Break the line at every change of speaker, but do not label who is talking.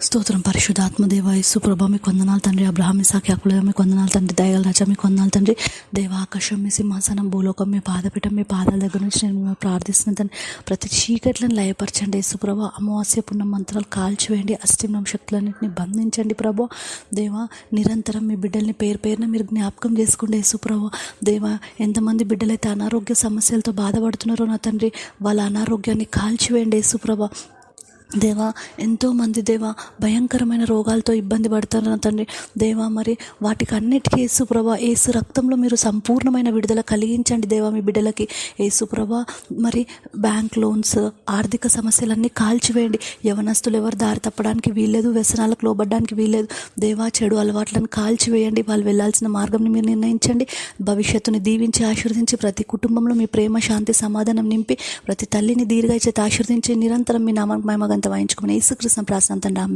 స్తోత్రం పరిశుద్ధాత్మదేవ యేసు ప్రభా మీకు వందనాలు తండ్రి. అబ్రహాం ఇస్సాకు యాకోబుల మీకు వందనాలు తండ్రి. దయగల రాజా మీకు వందనాలు తండ్రి. దేవ ఆకాశం మీ సింహాసనం భూలోకం మీ పాదపీఠం మీ పాదాల దగ్గర నుంచి నేను మిమ్మల్ని ప్రార్థిస్తున్నాను తండ్రి. ప్రతి చీకట్లను లయపరచండి యేసు ప్రభా. అమావాస్య పుణ్య మంత్రాలు కాల్చివేయండి. అష్టిమం శక్తులన్నింటినీ బంధించండి ప్రభా. దేవ నిరంతరం మీ బిడ్డల్ని పేరు పేరున మీరు జ్ఞాపకం చేసుకోండి యేసు ప్రభా. దేవ ఎంతమంది బిడ్డలైతే అనారోగ్య సమస్యలతో బాధపడుతున్నారో నా తండ్రి, వాళ్ళ అనారోగ్యాన్ని కాల్చివేయండి యేసు ప్రభా. దేవా ఎంతోమంది దేవా భయంకరమైన రోగాలతో ఇబ్బంది పడతారు నా తండ్రి. దేవా మరి వాటికి అన్నిటికీ యేసు ప్రభా యేసు రక్తంలో మీరు సంపూర్ణమైన విడుదల కలిగించండి దేవా మీ బిడ్డలకి. యేసు ప్రభా మరి బ్యాంక్ లోన్స్ ఆర్థిక సమస్యలన్నీ కాల్చివేయండి. యవనస్తులు ఎవరు దారి తప్పడానికి వీల్లేదు, వ్యసనాలకు లోబడ్డానికి వీల్లేదు. దేవా చెడు అలవాట్లను కాల్చివేయండి. వాళ్ళు వెళ్ళాల్సిన మార్గంని మీరు నిర్ణయించండి. భవిష్యత్తుని దీవించి ఆశీర్వదించి ప్రతి కుటుంబంలో మీ ప్రేమ శాంతి సమాధానం నింపి ప్రతి తల్లిని దీర్ఘ చేత ఆశీర్వదించి నిరంతరం మీ నామానికి మహిమ వాయించుకుని యేసుక్రీస్తు ప్రార్థన తండ్రి. ఆమేన్.